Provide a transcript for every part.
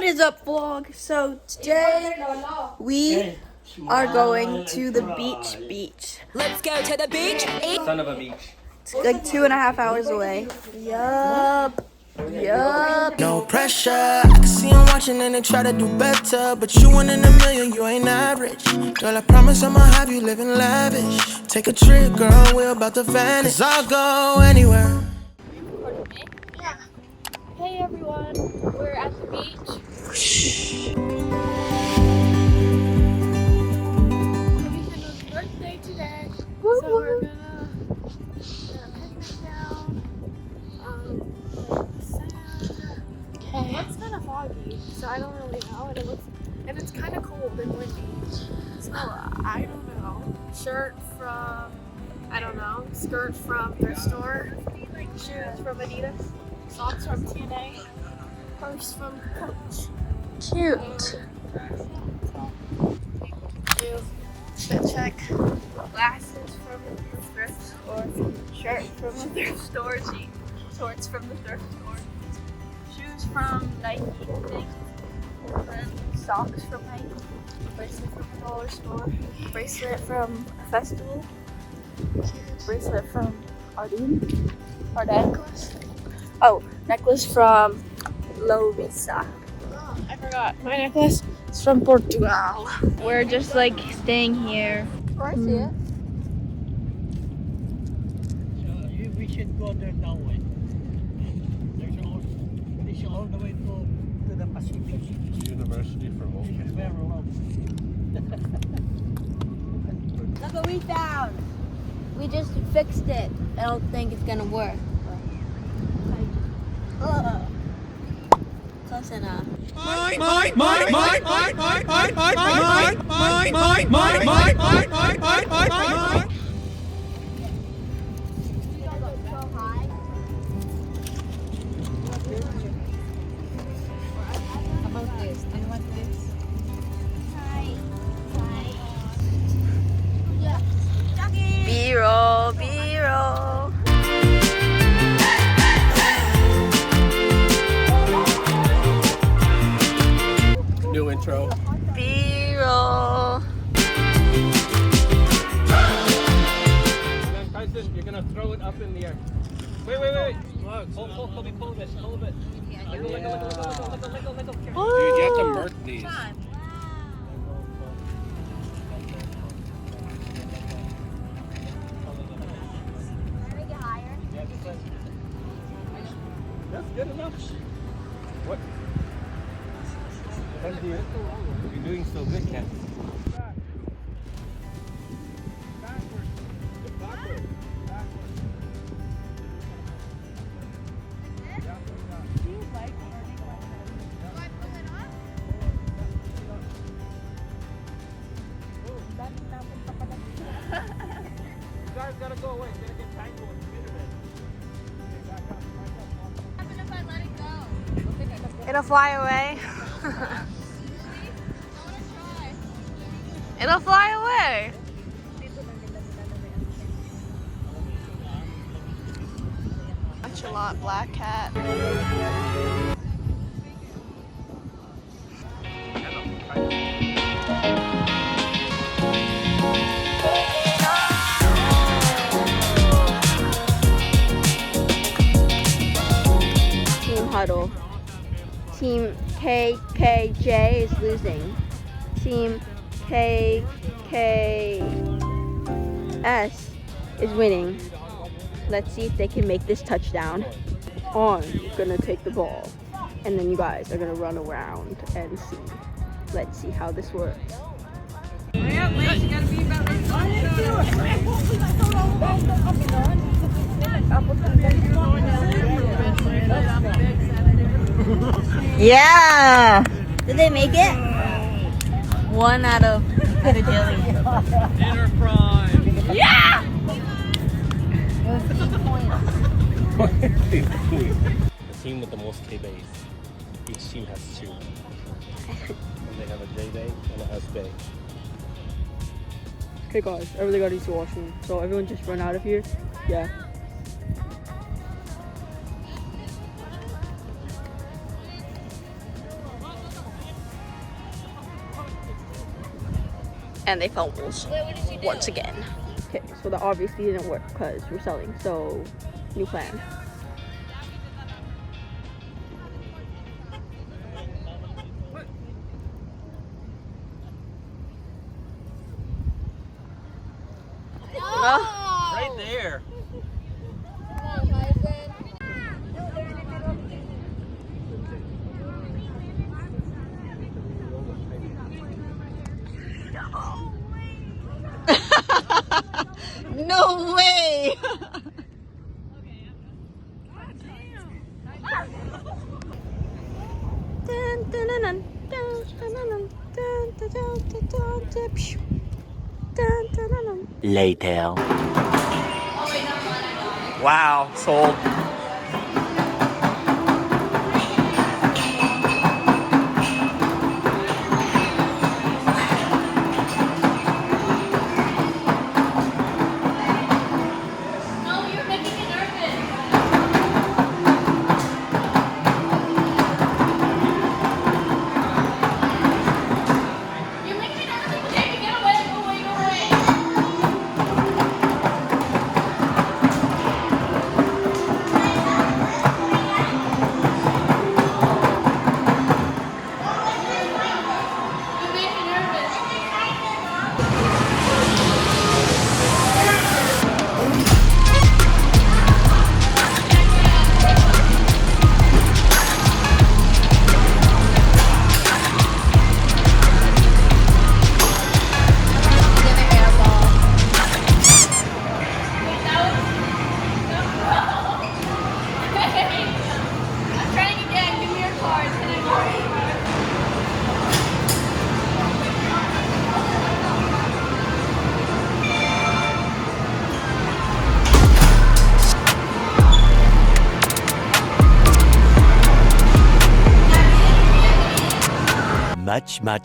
What is up, vlog? So today we are going to the beach. Let's go to the beach. Son of a beach. It's like 2.5 hours away. Yup. No pressure. I can see them watching and they try to do better, but you one in a million, you ain't average. Girl, I promise I'ma have you living lavish. Take a trip, girl, we're about to vanish. 'Cause I'll go anywhere. Yeah. Hey everyone, we're at the beach. It's birthday today, so we're gonna picnic down. Okay. It's kind of foggy, so I don't really know, and it's kind of cold and windy. So I don't know. Shirt from skirt from thrift store, shoes from Adidas. Socks from TNA, purse from Coach. Cute. New fit check, glasses from the thrift store, shirt from the thrift store, shorts from the thrift store, shoes from Nike, and socks from Nike, bracelet from the dollar store, bracelet from a festival, bracelet from Arden, our necklace. Oh, necklace from Lovisa. Oh, I forgot. My necklace is from Portugal. We're just like staying here. Oh, I see it. We should go there that way. There's all the way to the Pacific. University for It's very long. Look what we found. We just fixed it. I don't think it's gonna work. Close enough. B-roll, B-roll. New intro. B-roll. Tyson, you're gonna throw it up in the air. Wait. Hold me, pull a bit. Let go. Dude, you have to mark these. That's good enough. What? You're doing so good, Ken. You guys gotta go away. It's gonna get tangled in the internet. It'll fly away. It'll fly away. Nonchalant black cat. Team huddle. Team KKJ is losing. Team KKS is winning. Let's see if they can make this touchdown. I'm gonna take the ball, and then you guys are gonna run around and see. Let's see how this works. Yeah! Did they make it? 1 out of a jillion. Inner prime. Yeah! The team with the most K-Bays. Each team has 2. And they have a J-Bay and a S-Bay. Okay guys, I really gotta use the washroom. So everyone just run out of here. Yeah. and they fumbles once again. Okay, so that obviously didn't work because we're selling. So, new plan. Right there. No way! Later. Wow, sold.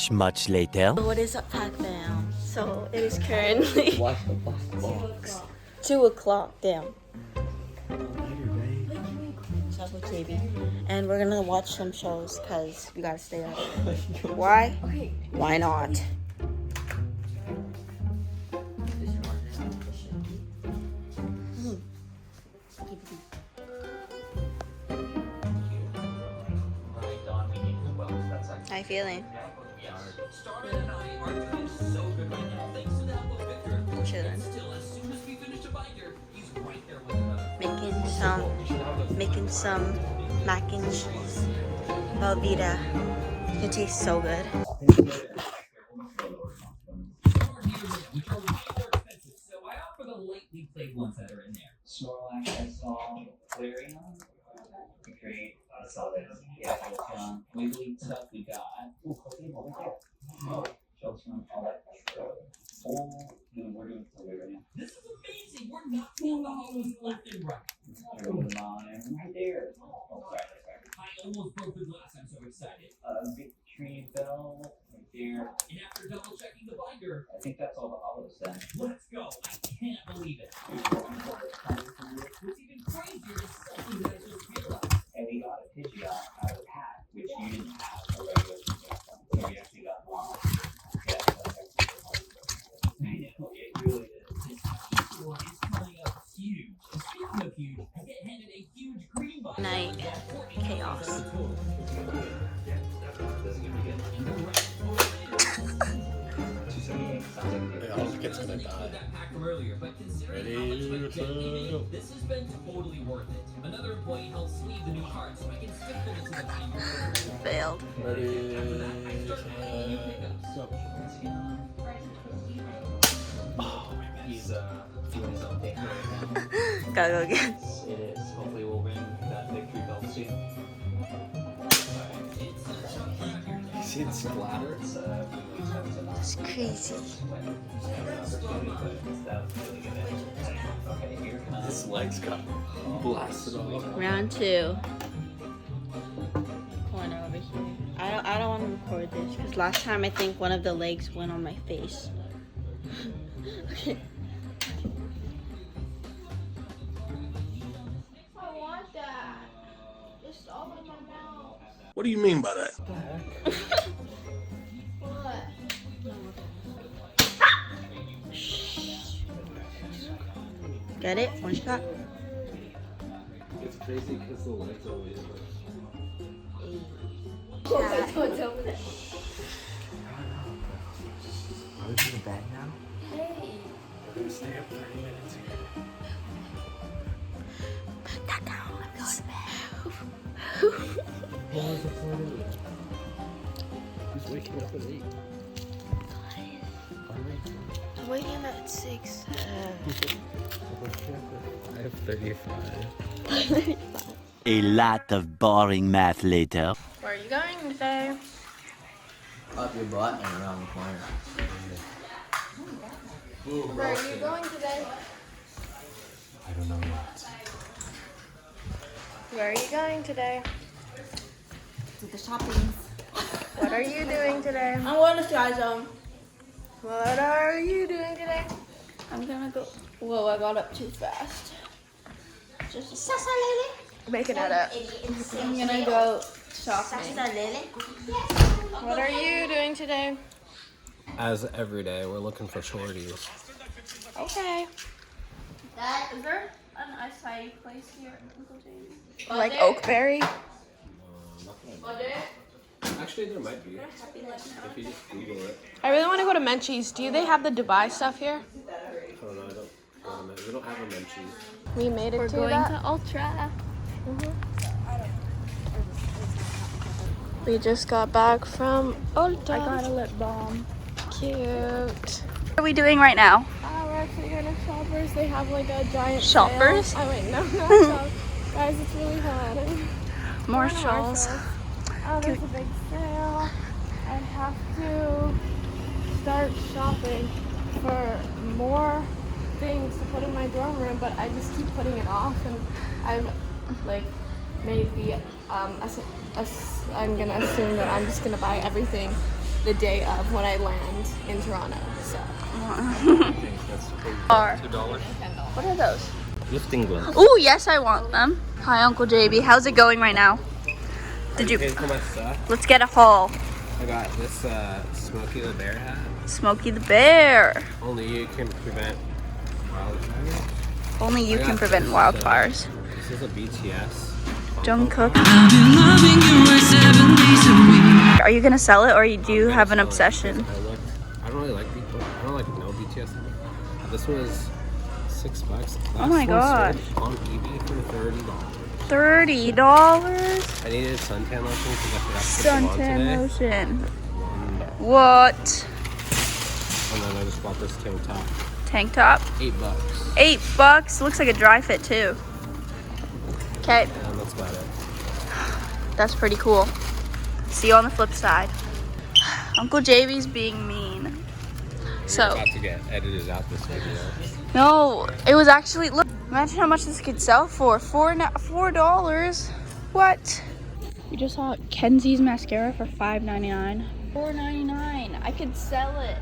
Much later. What is up, Pac fam? So it is currently 2 o'clock. Damn. And we're gonna watch some shows because we gotta stay up. Why? Why not? How you feeling? Chilling. Making some mac and cheese. Velveeta. It tastes so good. Night chaos. I don't think it's gonna die. Ready to This has been totally worth it. Another employee helped sleeve the new card so I can stick them into the binder. Failed. Oh, He's feeling something right now. Gotta go again. It is. Hopefully we'll ring that victory bell soon. you see it splatter? It's crazy. His legs got blasted off. Round 2. Corner over here. I don't want to record this because last time I think one of the legs went on my face. Okay. I want that. It's all in my mouth. What do you mean by that? What? Get it? One shot. It's crazy because the lights are always like. What's over there? Are we to the bed now? Hey. We're gonna stay up 30 minutes here. Put that down. I'm going to bed. What was the point of it? He's waking up at 8. I'm waking up at 6. I have 35. A lot of boring math later. Where are you going today? Up your butt and around the corner. Where are you going today? I don't know yet. Where are you going today? To the shopping. What are you doing today? I'm going to Sky Zone. What are you doing today? I'm gonna go. Whoa, I got up too fast. Just Making it up. I'm gonna go shopping. What are you doing today? As every day, we're looking for shorties. Okay. Is there an acai place here in Uncle James? Like Oakberry? Actually, there might be. If you just Google it. I really want to go to Menchie's. Do they have the Dubai stuff here? I don't know. We don't have a Menchie's. We made it We're to going that. to Ultra. We just got back from Ulta. I got a lip balm. Cute. What are we doing right now? We're actually going to Shoppers. They have like a giant Shoppers? sale. Oh wait, no, not Shoppers. Guys, it's really hot. Marshalls. Oh, there's a big sale. I have to start shopping for more things to put in my dorm room, but I just keep putting it off, and I've like made the I'm gonna assume that I'm just gonna buy everything the day of when I land in Toronto. So $2. What are those? Lifting gloves. Oh, yes, I want them. Hi, Uncle JB. How's it going right now? Did you? Paid for my stuff. Let's get a haul. I got this Smokey the Bear hat. Smokey the Bear. Only you can prevent wildfires. Only you can prevent wildfires. This is a BTS. Jungkook. Are you gonna sell it, or you do have an obsession? I don't really like people. I don't like no BTS. This was $6. Oh my gosh. On eBay for $30. $30. I needed suntan lotion because I forgot to put them on Suntan today. lotion. What? And then I just bought this tank top. Tank top. $8. $8. Looks like a dry fit too. Okay, And that's about it. that's pretty cool. See you on the flip side. Uncle JB's being mean. We're So, about to get edited out this video. no, it was actually, look, imagine how much this could sell for. $4. What? We just saw Kenzie's mascara for $5.99. $4.99. I could sell it.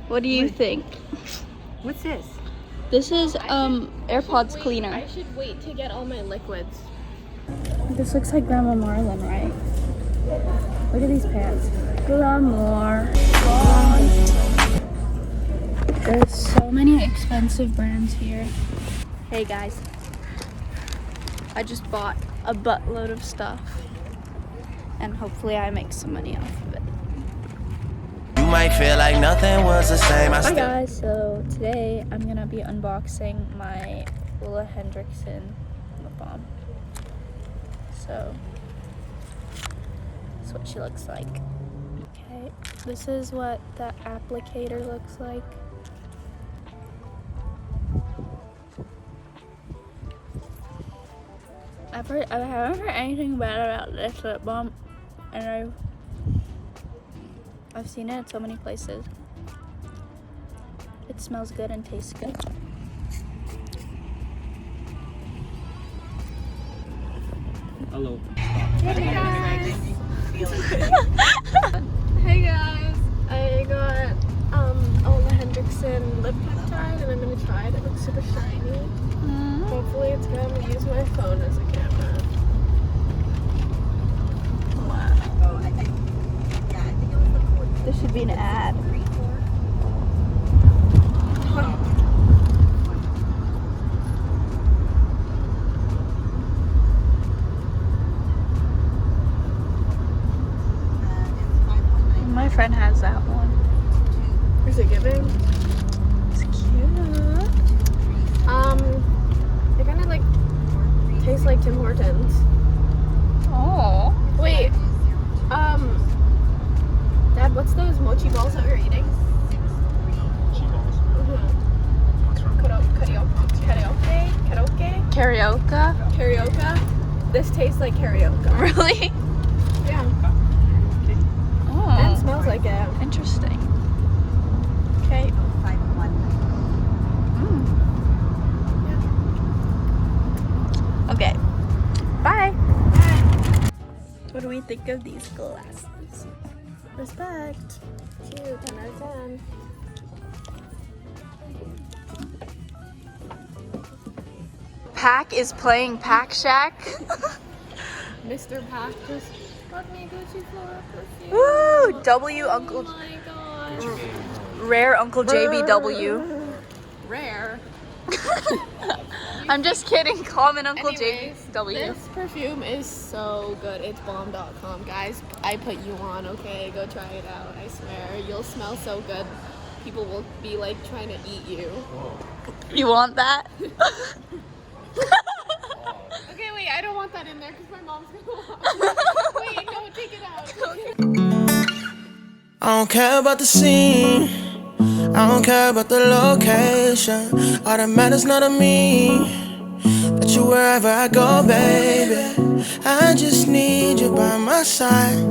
What do you think? what's this? This is AirPods cleaner. I should wait to get all my liquids. This looks like Grandma Marlin, right? Look at these pants. Glamour. There's so many expensive brands here. Hey guys, I just bought a buttload of stuff, and hopefully I make some money off of it. You might feel like nothing was the same. Hi guys, so today I'm gonna be unboxing my Ole Hendrickson lip balm. So that's what she looks like. Okay, this is what the applicator looks like. I haven't heard anything bad about this lip balm, and I've seen it in so many places. It smells good and tastes good. Hello. Hey guys! Hey guys! I got Ole Hendrickson lip peptide, and I'm gonna try it. It looks super shiny. Hopefully it's good. I'm gonna use my phone as a camera. This should be an ad. friend has that one. Is it giving? It's cute. It kind of like tastes like Tim Hortons. Oh. Wait, Dad, what's those mochi balls that we're eating? Karaoke? Karaoke? This tastes like karaoke. Really? Yeah. Oh. And smells like it. Interesting. Okay. Okay. Bye. What do we think of these glasses? Respect. Cute, 10 out of 10. Pack is playing Pack Shack. Mr. Pack just got me Gucci floral perfume. Woo! W Uncle. Oh my gosh. Rare Uncle JBW. Rare. I'm just kidding. Common Uncle Anyways, JBW. This perfume is so good. It's bomb.com. Guys, I put you on, okay? Go try it out. I swear. You'll smell so good. People will be like trying to eat you. You want that? Okay, wait, I don't want that in there because my mom's gonna watch. Wait, no, take it out. I don't care about the scene, I don't care about the location. All that matters not to me, that you wherever I go, baby. I just need you by my side.